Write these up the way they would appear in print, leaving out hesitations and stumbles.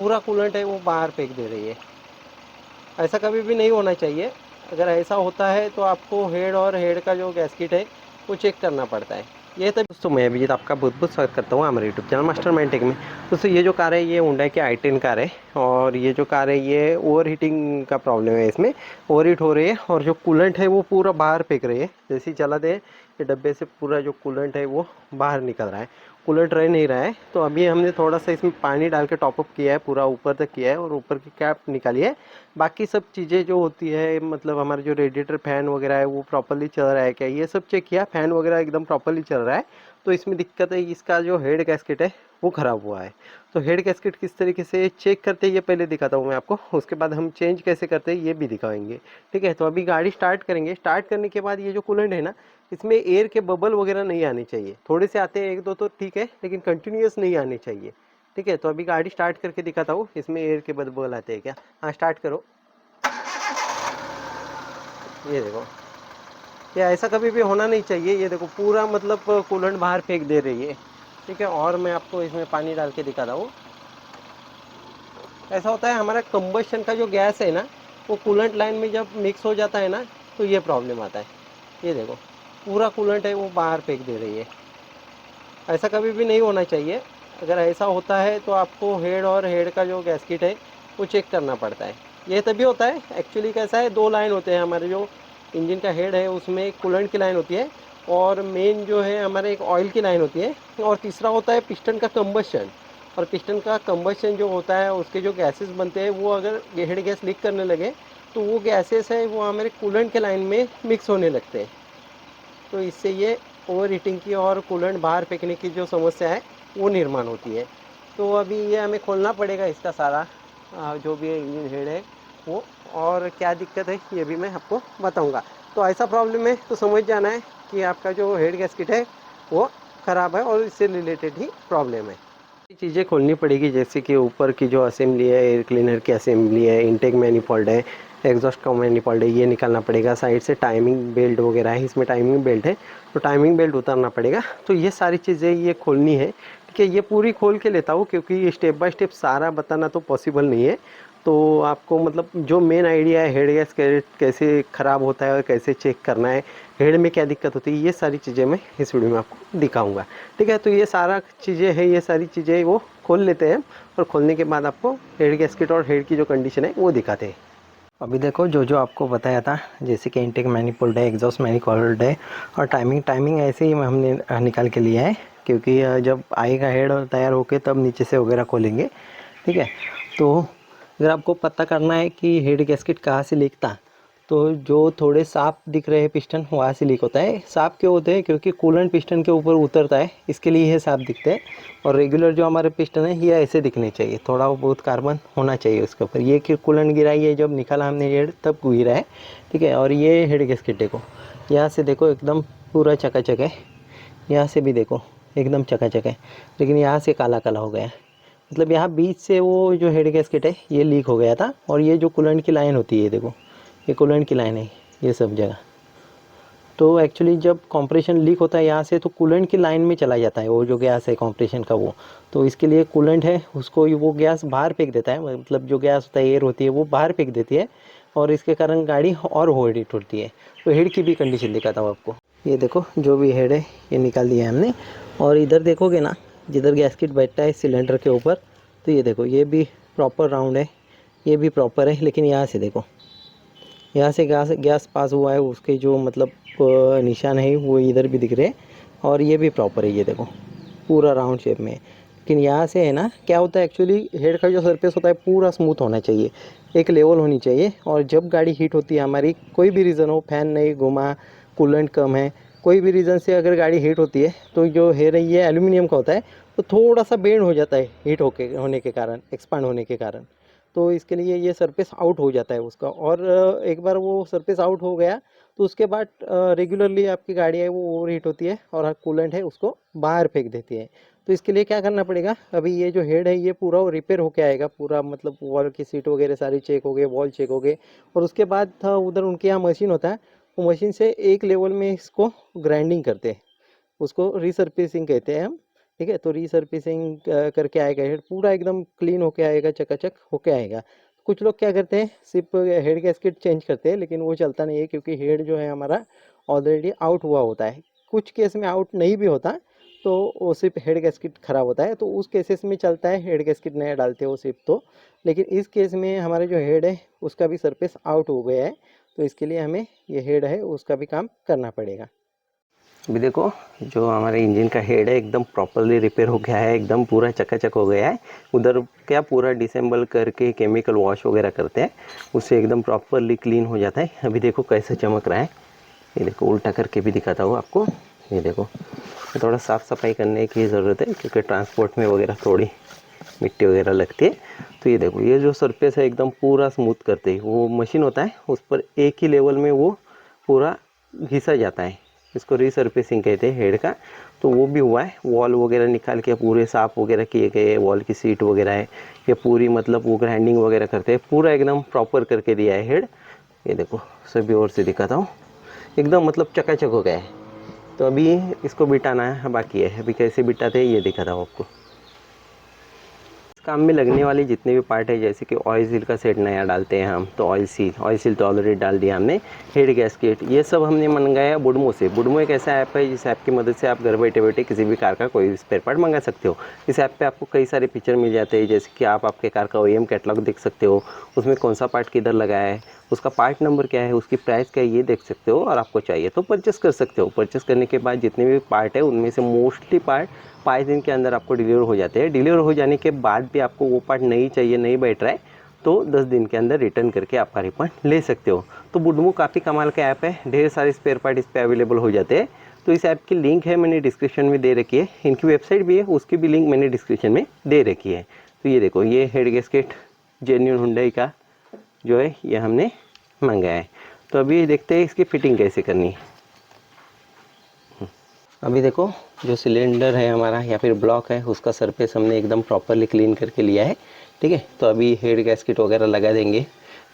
पूरा कूलेंट है वो बाहर फेंक दे रही है। ऐसा कभी भी नहीं होना चाहिए। अगर ऐसा होता है तो आपको हेड और हेड का जो गैस्केट है वो चेक करना पड़ता है। ये तभी दोस्तों, मैं अभिजीत आपका बहुत बहुत स्वागत करता हूँ हमारे YouTube channel Master Mind Tech में। दोस्तों, ये जो कार है ये हुंडई की i10 कार है और ये जो कार है ये ओवर हीटिंग का प्रॉब्लम है। इसमें ओवर हीट हो रही है और जो कूलेंट है वो पूरा बाहर फेंक रही है। जैसे ही चला दे ये डब्बे से पूरा जो कूलेंट है वो बाहर निकल रहा है, कूलेंट रह नहीं रहा है। तो अभी हमने थोड़ा सा इसमें पानी डाल के टॉपअप किया है, पूरा ऊपर तक किया है और ऊपर की कैप निकाली है। बाकी सब चीज़ें जो होती है, मतलब हमारा जो रेडिएटर फैन वगैरह है वो प्रॉपरली चल रहा है क्या, ये सब चेक किया। फैन वगैरह एकदम प्रॉपरली चल रहा है। तो इसमें दिक्कत है, इसका जो हेड गैस्केट है वो ख़राब हुआ है। तो हेड गैस्केट किस तरीके से चेक करते हैं ये पहले दिखाता हूँ मैं आपको, उसके बाद हम चेंज कैसे करते हैं ये भी दिखाएंगे। ठीक है, तो अभी गाड़ी स्टार्ट करेंगे। स्टार्ट करने के बाद ये जो कूलेंट है ना, इसमें एयर के बबल वगैरह नहीं आने चाहिए। थोड़े से आते हैं एक दो तो ठीक है, लेकिन कंटिन्यूस नहीं आने चाहिए। ठीक है, तो अभी गाड़ी स्टार्ट करके दिखाता हूँ इसमें एयर के बबल आते हैं क्या। हाँ, स्टार्ट करो। ये देखो, ये ऐसा कभी भी होना नहीं चाहिए। ये देखो पूरा मतलब कूलेंट बाहर फेंक दे रही है। ठीक है, और मैं आपको इसमें पानी डाल के दिखाता हूँ। ऐसा होता है, हमारा कंबशन का जो गैस है ना वो कूलेंट लाइन में जब मिक्स हो जाता है ना तो ये प्रॉब्लम आता है। ये देखो पूरा कूलेंट है वो बाहर फेंक दे रही है। ऐसा कभी भी नहीं होना चाहिए। अगर ऐसा होता है तो आपको हेड और हेड का जो गैस्केट है वो चेक करना पड़ता है। ये तभी होता है, एक्चुअली कैसा है, दो लाइन होते हैं हमारे जो इंजन का हेड है उसमें एक कूलेंट की लाइन होती है और मेन जो है हमारे एक ऑयल की लाइन होती है। और तीसरा होता है पिस्टन का कंबशन। और पिस्टन का कंबशन जो होता है उसके जो गैसेस बनते हैं वो अगर हेड गैस लीक करने लगे तो वो गैसेस है वो हमारे कूलेंट के लाइन में मिक्स होने लगते हैं। तो इससे ये ओवर हीटिंग की और कूलेंट बाहर फेंकने की जो समस्या है वो निर्माण होती है। तो अभी ये हमें खोलना पड़ेगा इसका सारा जो भी इंजन हेड है वो, और क्या दिक्कत है ये भी मैं आपको बताऊंगा। तो ऐसा प्रॉब्लम है तो समझ जाना है कि आपका जो हेड गैस्केट है वो ख़राब है और इससे रिलेटेड ही प्रॉब्लम है। चीज़ें खोलनी पड़ेगी, जैसे कि ऊपर की जो असेंबली है, एयर क्लीनर की असेंबली है, इनटेक मैनिफोल्ड है, एग्जॉस्ट का मैनिफोल्ड है, ये निकालना पड़ेगा। साइड से टाइमिंग बेल्ट वगैरह है, इसमें टाइमिंग बेल्ट है तो टाइमिंग बेल्ट उतारना पड़ेगा। तो ये सारी चीज़ें ये खोलनी है। ठीक है, ये पूरी खोल के लेता हूँ क्योंकि स्टेप बाय स्टेप सारा बताना तो पॉसिबल नहीं है। तो आपको मतलब जो मेन आइडिया है हेड गैस कैसे ख़राब होता है और कैसे चेक करना है, हेड में क्या दिक्कत होती है, ये सारी चीज़ें मैं इस वीडियो में आपको दिखाऊंगा। ठीक है, तो ये सारा चीज़ें हैं, ये सारी चीज़ें वो खोल लेते हैं और खोलने के बाद आपको हेड गैस्केट और हेड की जो कंडीशन है वो दिखाते हैं। अभी देखो जो जो आपको बताया था, जैसे कि इनटेक मैनिफोल्ड है, एग्जॉस्ट मैनिफोल्ड है और टाइमिंग टाइमिंग ऐसे ही हमने निकाल के लिया है क्योंकि जब आएगा हेड और तैयार होके तब नीचे से वगैरह खोलेंगे। ठीक है, तो अगर आपको पता करना है कि हेड गैस्केट कहाँ से लीक था, तो जो थोड़े साफ दिख रहे हैं पिस्टन वहाँ से लीक होता है। साफ क्यों होते हैं, क्योंकि कूलेंट पिस्टन के ऊपर उतरता है, इसके लिए ये साफ दिखते हैं। और रेगुलर जो हमारे पिस्टन है ये ऐसे दिखने चाहिए, थोड़ा बहुत कार्बन होना चाहिए उसके ऊपर। ये कि कूलेंट गिरा, ये जब निकाला हमने हेड तब गिरा है। ठीक है, और ये हेड गैस्केट देखो, यहाँ से देखो एकदम पूरा चकाचक है, यहाँ से भी देखो एकदम चकाचक है, लेकिन यहाँ से काला काला हो गया है। मतलब यहाँ बीच से वो जो हेड गैस्केट है ये लीक हो गया था। और ये जो कूलेंट की लाइन होती है, देखो ये कूलेंट की लाइन है ये सब जगह। तो एक्चुअली जब कंप्रेशन लीक होता है यहाँ से तो कूलेंट की लाइन में चला जाता है वो जो गैस है कंप्रेशन का वो। तो इसके लिए कूलेंट है उसको वो गैस बाहर फेंक देता है, मतलब जो गैस होता है एयर होती है वो बाहर फेंक देती है और इसके कारण गाड़ी और ओवर हीट होती है। तो हेड की भी कंडीशन दिखाता हूँ आपको। ये देखो जो भी हेड है ये निकाल दिया है हमने। और इधर देखोगे ना, जिधर गैस्केट बैठता है सिलेंडर के ऊपर, तो ये देखो ये भी प्रॉपर राउंड है, ये भी प्रॉपर है। लेकिन यहाँ से देखो, यहाँ से गैस गैस पास हुआ है, उसके जो मतलब निशान है वो इधर भी दिख रहे हैं। और ये भी प्रॉपर है, ये देखो पूरा राउंड शेप में है। लेकिन यहाँ से है ना, क्या होता है एक्चुअली हेड का जो सरफेस होता है पूरा स्मूथ होना चाहिए, एक लेवल होनी चाहिए। और जब गाड़ी हीट होती है हमारी, कोई भी रीज़न हो, फैन नहीं घुमा, कूलेंट कम है, कोई भी रीज़न से अगर गाड़ी हीट होती है तो जो हेड है ये एल्यूमिनियम का होता है, तो थोड़ा सा बेंड हो जाता है हीट होने के कारण, एक्सपांड होने के कारण। तो इसके लिए ये सरफेस आउट हो जाता है उसका। और एक बार वो सरफेस आउट हो गया तो उसके बाद रेगुलरली आपकी गाड़ी है वो ओवर हीट होती है और कूलेंट है उसको बाहर फेंक देती है। तो इसके लिए क्या करना पड़ेगा, अभी ये जो हेड है ये पूरा रिपेयर होके आएगा पूरा, मतलब वॉल की सीट वगैरह सारी चेक हो गए, वॉल चेक हो गए। और उसके बाद था उधर उनके यहाँ मशीन होता है, वो मशीन से एक लेवल में इसको ग्राइंडिंग करते हैं, उसको रीसर्फेसिंग कहते हैं हम। ठीक है। तो रीसर्फिसिंग करके आएगा हेड, पूरा एकदम क्लीन होके आएगा, चकाचक होके आएगा। कुछ लोग क्या करते हैं, सिर्फ हेड गैस्केट चेंज करते हैं, लेकिन वो चलता नहीं है, क्योंकि हेड जो है हमारा ऑलरेडी आउट हुआ होता है। कुछ केस में आउट नहीं भी होता, तो वो सिर्फ हेड गैस्केट ख़राब होता है, तो उस केसेस में चलता है हेड गैस्केट नया डालते हो सिर्फ तो। लेकिन इस केस में हमारे जो हेड है उसका भी सरफेस आउट हो गया है, तो इसके लिए हमें ये हेड है उसका भी काम करना पड़ेगा। अभी देखो जो हमारे इंजन का हेड है एकदम प्रॉपरली रिपेयर हो गया है, एकदम पूरा चकाचक हो गया है। उधर क्या पूरा डिसेंबल करके केमिकल वॉश वगैरह करते हैं, उससे एकदम प्रॉपरली क्लीन हो जाता है। अभी देखो कैसे चमक रहा है, ये देखो उल्टा करके भी दिखाता हूँ आपको। ये देखो थोड़ा साफ़ सफाई करने की ज़रूरत है, क्योंकि ट्रांसपोर्ट में वगैरह थोड़ी मिट्टी वगैरह लगती है। तो ये देखो ये जो सरफेस है एकदम पूरा स्मूथ करते हैं, वो मशीन होता है उस पर एक ही लेवल में वो पूरा घिसा जाता है। इसको रीसर्फेसिंग कहते हैं हेड का। तो वो भी हुआ है, वॉल वगैरह निकाल के पूरे साफ़ वगैरह किए गए, वॉल की सीट वगैरह है ये पूरी, मतलब वो ग्राइंडिंग वगैरह करते हैं, पूरा एकदम प्रॉपर करके दिया है हेड। ये देखो सभी ओर से दिखाता हूँ, एकदम मतलब चकाचक हो गया है। तो अभी इसको बिठाना है बाकी है, अभी कैसे बिठाते हैं ये दिखाता हूँ आपको। काम में लगने वाली जितने भी पार्ट है, जैसे कि ऑयल सील का सेट नया डालते हैं हम, तो ऑयल सील तो ऑलरेडी डाल दिया हमने। हेड गैस्केट ये सब हमने मंगाया बुडमो से। बुडमो एक ऐसा ऐप है जिस ऐप की मदद से आप घर बैठे बैठे किसी भी कार का कोई भी स्पेयर पार्ट मंगा सकते हो। इस ऐप पे आपको कई सारे फीचर मिल जाते हैं, जैसे कि आप आपके कार का OEM कैटलॉग देख सकते हो, उसमें कौन सा पार्ट किधर लगा है, उसका पार्ट नंबर क्या है, उसकी प्राइस क्या है, ये देख सकते हो। और आपको चाहिए तो परचेस कर सकते हो। परचेस करने के बाद जितने भी पार्ट है उनमें से मोस्टली पार्ट 5 दिन के अंदर आपको डिलीवर हो जाते हैं। डिलीवर हो जाने के बाद भी आपको वो पार्ट नहीं चाहिए, नहीं बैठ रहा है, तो 10 दिन के अंदर रिटर्न करके आपका रिफंड ले सकते हो। तो बुडमो काफ़ी कमाल का ऐप है, ढेर सारे स्पेयर पार्ट इस पर अवेलेबल हो जाते हैं। तो इस ऐप की लिंक है मैंने डिस्क्रिप्शन में दे रखी है, इनकी वेबसाइट भी है उसकी भी लिंक मैंने डिस्क्रिप्शन में दे रखी है। तो ये देखो ये हेड गैस्केट जेन्युइन हुंडई का जो है ये हमने मंगाया है। तो अभी देखते हैं इसकी फिटिंग कैसे करनी है। अभी देखो जो सिलेंडर है हमारा या फिर ब्लॉक है उसका सरफेस हमने एकदम प्रॉपरली क्लीन करके लिया है, ठीक है। तो अभी हेड गैस्केट वगैरह लगा देंगे,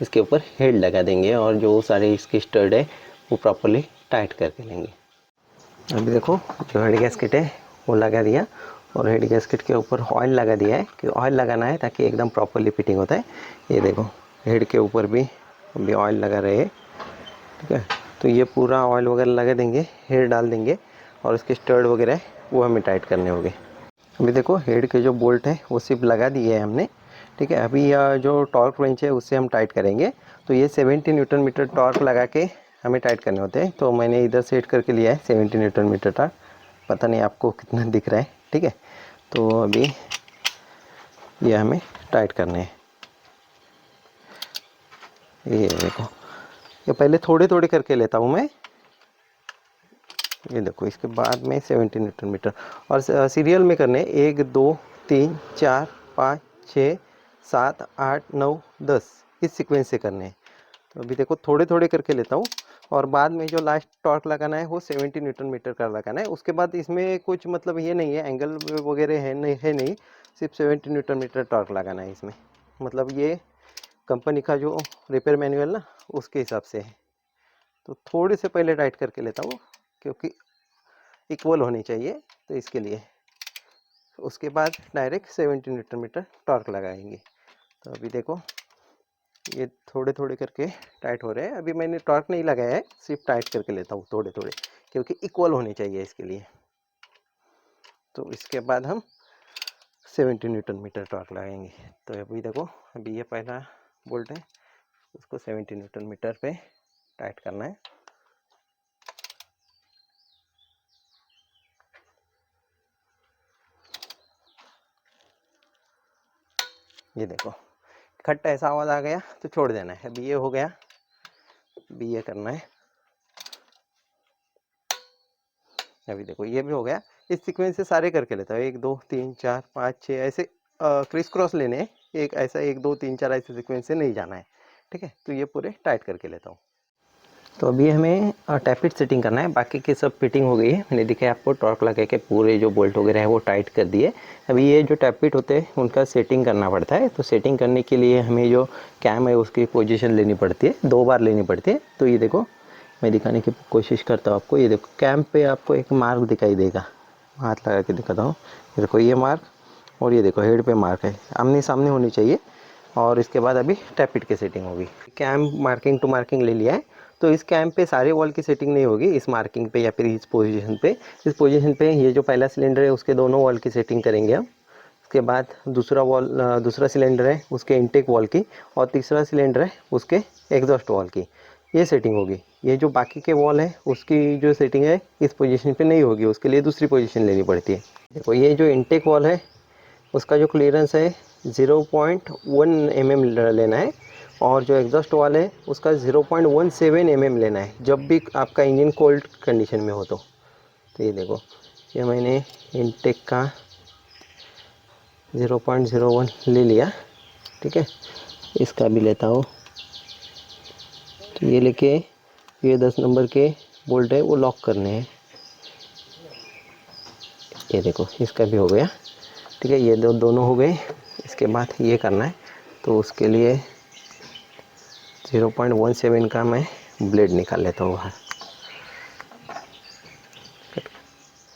इसके ऊपर हेड लगा देंगे और जो सारे इसके स्टड है वो प्रॉपरली टाइट करके लेंगे। अभी देखो जो हेड गैस्केट है वो लगा दिया, और हेड गैस्केट के ऊपर ऑयल लगा दिया है, कि ऑयल लगाना है ताकि एकदम प्रॉपरली फिटिंग होता है। ये देखो हेड के ऊपर भी अभी ऑयल लगा रहे हैं, ठीक है। तो ये पूरा ऑयल वगैरह लगा देंगे, हेड डाल देंगे, और इसके स्टड वगैरह वो हमें टाइट करने होंगे। अभी देखो हेड के जो बोल्ट है वो सिर्फ लगा दिए है हमने, ठीक है। अभी यह जो टॉर्क रेंच है उससे हम टाइट करेंगे। तो ये 70 न्यूटन मीटर टॉर्क लगा के हमें टाइट करने होते हैं। तो मैंने इधर सेट करके लिया है 70 न्यूटन मीटर टॉर्क, पता नहीं आपको कितना दिख रहा है, ठीक है। तो अभी ये हमें टाइट करने हैं। ये देखो ये पहले थोड़े थोड़े करके लेता हूँ मैं, ये देखो इसके बाद में 70 न्यूटन मीटर, और सीरियल में करने 1 2 3 4 5 6 7 8 9 10 इस सीक्वेंस से करने हैं। तो अभी देखो थोड़े थोड़े करके लेता हूँ, और बाद में जो लास्ट टॉर्क लगाना है वो 70 न्यूटन मीटर का लगाना है। उसके बाद इसमें कुछ मतलब ये नहीं है, एंगल वगैरह है नहीं, सिर्फ 70 न्यूटन मीटर टॉर्क लगाना है इसमें। मतलब ये कंपनी का जो रिपेयर मैनुअल ना उसके हिसाब से है। तो थोड़े से पहले टाइट करके लेता हूँ, क्योंकि इक्वल होनी चाहिए, तो इसके लिए। उसके बाद डायरेक्ट 70 न्यूटन मीटर टॉर्क लगाएंगे। तो अभी देखो ये थोड़े थोड़े करके टाइट हो रहे हैं। अभी मैंने टॉर्क नहीं लगाया है, सिर्फ टाइट करके लेता हूँ थोड़े थोड़े, क्योंकि इक्वल होने चाहिए इसके लिए। तो इसके बाद हम 70 न्यूटन मीटर टॉर्क लगाएंगे। तो अभी देखो अभी ये पहला बोल्ट है, उसको 70 न्यूटन मीटर पे टाइट करना है। ये देखो खट्टा ऐसा आवाज़ आ गया तो छोड़ देना है। अभी ये हो गया, अभी ये करना है। अभी देखो ये भी हो गया। इस सीक्वेंस से सारे करके लेता हूँ, 1 2 3 4 5 6 ऐसे क्रिस क्रॉस लेने हैं। एक ऐसा 1 2 3 4 ऐसे सीक्वेंस से नहीं जाना है, ठीक है। तो ये पूरे टाइट करके लेता हूँ। तो अभी हमें टैपिट सेटिंग करना है, बाकी की सब फिटिंग हो गई है। मैंने दिखाया आपको टॉर्क लगा के पूरे जो बोल्ट वगैरह है वो टाइट कर दिए। अभी ये जो टैपिट होते हैं उनका सेटिंग करना पड़ता है। तो सेटिंग करने के लिए हमें जो कैम है उसकी पोजीशन लेनी पड़ती है, 2 बार लेनी पड़ती है। तो ये देखो मैं दिखाने की कोशिश करता हूँ आपको। ये देखो कैम पे आपको एक मार्क दिखाई देगा, हाथ लगा के दिखाता हूँ। देखो ये मार्क, और ये देखो हेड पे मार्क है, आमने सामने होनी चाहिए। और इसके बाद अभी टैप पिट की सेटिंग होगी। कैम मार्किंग टू मार्किंग ले लिया है, तो इस कैम पे सारे वॉल की सेटिंग नहीं होगी, इस मार्किंग पे या फिर इस पोजीशन पे। इस पोजीशन पे ये जो पहला सिलेंडर है उसके दोनों वॉल की सेटिंग करेंगे हम। उसके बाद दूसरा सिलेंडर है उसके इनटेक वॉल की, और तीसरा सिलेंडर है उसके एग्जॉस्ट वॉल की, ये सेटिंग होगी। ये जो बाकी के वॉल है उसकी जो सेटिंग है इस पोजीशन पे नहीं होगी, उसके लिए दूसरी पोजीशन लेनी पड़ती है। देखो ये जो इनटेक वॉल है उसका जो क्लियरेंस है 0.1 mm लेना है, और जो एग्जॉस्ट वॉल है उसका 0.17 mm लेना है, जब भी आपका इंजन कोल्ड कंडीशन में हो। तो ये देखो, ये मैंने इनटेक का 0.01 ले लिया, ठीक है। इसका भी लेता हूँ, तो ये लेके ये 10 नंबर के बोल्ट है वो लॉक करने हैं। ये देखो इसका भी हो गया, ठीक है। ये दोनों हो गए। इसके बाद ये करना है, तो उसके लिए 0.17 का मैं ब्लेड निकाल लेता हूँ बाहर।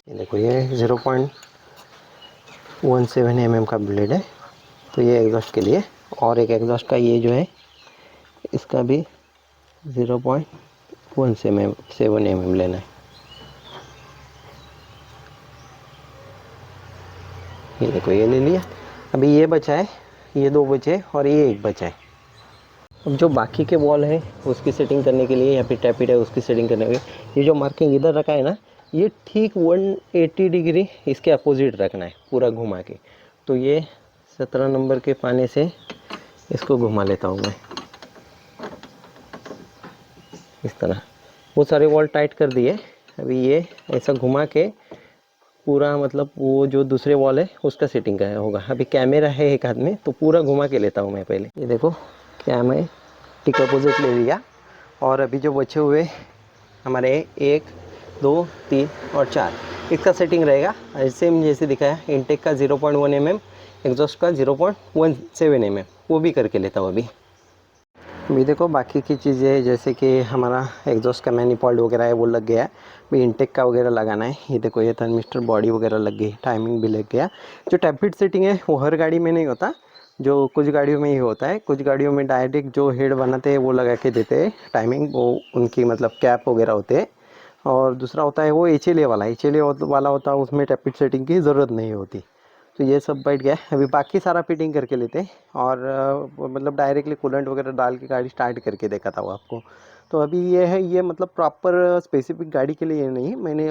ये देखो ये 0.17 mm का ब्लेड है, तो ये एग्जॉस्ट के लिए। और एक एग्जॉस्ट का ये जो है इसका भी 0.17 mm लेना है। ये देखो ये ले लिया। अभी ये बचा है, ये दो बचे और ये एक बचा है। अब जो बाकी के वॉल है उसकी सेटिंग करने के लिए या फिर टैपिट है उसकी सेटिंग करने के लिए, ये जो मार्किंग इधर रखा है ना, ये ठीक 180 डिग्री इसके अपोजिट रखना है पूरा घुमा के। तो ये 17 नंबर के पाने से इसको घुमा लेता हूँ मैं इस तरह। वो सारे वॉल टाइट कर दिए। अभी ये ऐसा घुमा के पूरा, मतलब वो जो दूसरे वॉल है उसका सेटिंग का होगा। अभी कैमरा है एक हाथ में, तो पूरा घुमा के लेता हूँ मैं पहले। ये देखो कैम है, टिक अपोजिट ले लिया। और अभी जो बचे हुए हमारे 1 2 3 और 4, इसका सेटिंग रहेगा सेम जैसे दिखाया। इनटेक का 0.1 mm, एग्जॉस्ट का 0.17 mm, वो भी करके लेता हूँ अभी देखो बाकी की चीज़ें जैसे कि हमारा एग्जॉस्ट का मैनिफॉल्ड वगैरह है वो लग गया है। अभी इनटेक का वगैरह लगाना है। ये देखो ये थर्मिस्टर बॉडी वगैरह लग गई, टाइमिंग भी लग गया। जो टैपिट सेटिंग है वो हर गाड़ी में नहीं होता, जो कुछ गाड़ियों में ही होता है। कुछ गाड़ियों में डायरेक्ट जो हेड बनाते हैं वो लगा के देते हैं टाइमिंग, वो उनकी मतलब कैप वगैरह होते हैं। और दूसरा होता है वो HLA वाला, HLA वाला होता है, उसमें टैपिट सेटिंग की ज़रूरत नहीं होती। तो ये सब बैठ गया। अभी बाकी सारा फिटिंग करके लेते हैं, और मतलब डायरेक्टली कूलेंट वगैरह डाल के गाड़ी स्टार्ट करके देखा था वो आपको। तो अभी ये है, ये मतलब प्रॉपर स्पेसिफिक गाड़ी के लिए नहीं, मैंने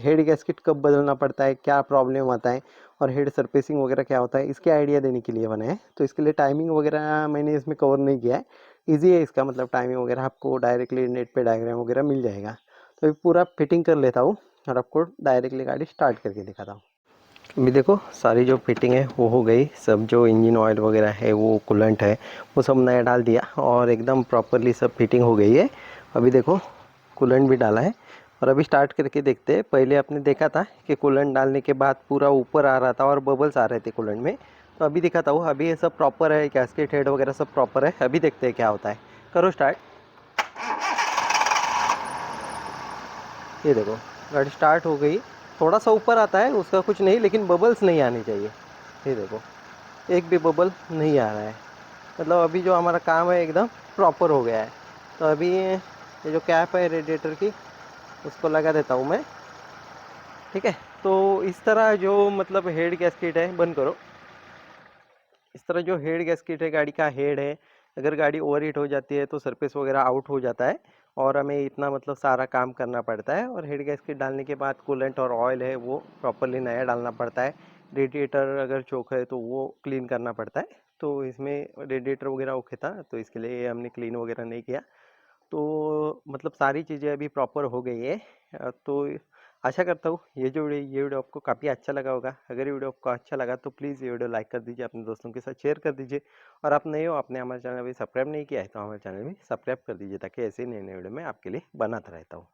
हेड गैस्केट कब बदलना पड़ता है, क्या प्रॉब्लम आता है, और हेड सरफेसिंग वगैरह क्या होता है, इसके आइडिया देने के लिए बना है। तो इसके लिए टाइमिंग वगैरह मैंने इसमें कवर नहीं किया है। ईजी है इसका, मतलब टाइमिंग वगैरह आपको डायरेक्टली नेट पे डायग्राम वगैरह मिल जाएगा। तो अभी पूरा फिटिंग कर लेता हूँ और आपको डायरेक्टली गाड़ी स्टार्ट करके दिखाता हूँ। अभी देखो सारी जो फिटिंग है वो हो गई सब। जो इंजन ऑयल वगैरह है, वो कूलेंट है, वो सब नया डाल दिया और एकदम प्रॉपरली सब फिटिंग हो गई है। अभी देखो कूलेंट भी डाला है, और अभी स्टार्ट करके देखते हैं। पहले आपने देखा था कि कूलेंट डालने के बाद पूरा ऊपर आ रहा था और बबल्स आ रहे थे कूलेंट में। तो अभी दिखाता हूँ, अभी ये सब प्रॉपर है, गैस्केट हेड वगैरह सब प्रॉपर है। अभी देखते हैं क्या होता है। करो स्टार्ट। ये देखो गाड़ी स्टार्ट हो गई। थोड़ा सा ऊपर आता है उसका कुछ नहीं, लेकिन बबल्स नहीं आने चाहिए। ये देखो एक भी बबल नहीं आ रहा है, मतलब अभी जो हमारा काम है एकदम प्रॉपर हो गया है। तो अभी ये जो कैप है रेडिएटर की उसको लगा देता हूँ मैं, ठीक है। तो इस तरह जो मतलब हेड गैस्केट है, बंद करो। इस तरह जो हेड गैस्केट है, गाड़ी का हेड है, अगर गाड़ी ओवर हीट हो जाती है तो सरफेस वगैरह आउट हो जाता है, और हमें इतना मतलब सारा काम करना पड़ता है। और हेड गैस्केट डालने के बाद कूलेंट और ऑयल है वो प्रॉपरली नया डालना पड़ता है। रेडिएटर अगर चोक है तो वो क्लीन करना पड़ता है। तो इसमें रेडिएटर वगैरह ओके था, तो इसके लिए हमने क्लीन वगैरह नहीं किया। तो मतलब सारी चीज़ें अभी प्रॉपर हो गई है। तो आशा करता हूँ ये वीडियो आपको काफ़ी अच्छा लगा होगा। अगर ये वीडियो आपको अच्छा लगा तो प्लीज़ ये वीडियो लाइक कर दीजिए, अपने दोस्तों के साथ शेयर कर दीजिए। और आप नए हो, आपने हमारे चैनल अभी सब्सक्राइब नहीं किया है तो हमारे चैनल भी सब्सक्राइब कर दीजिए, ताकि ऐसे ही नए नए वीडियो में आपके लिए बनाता रहता हूँ।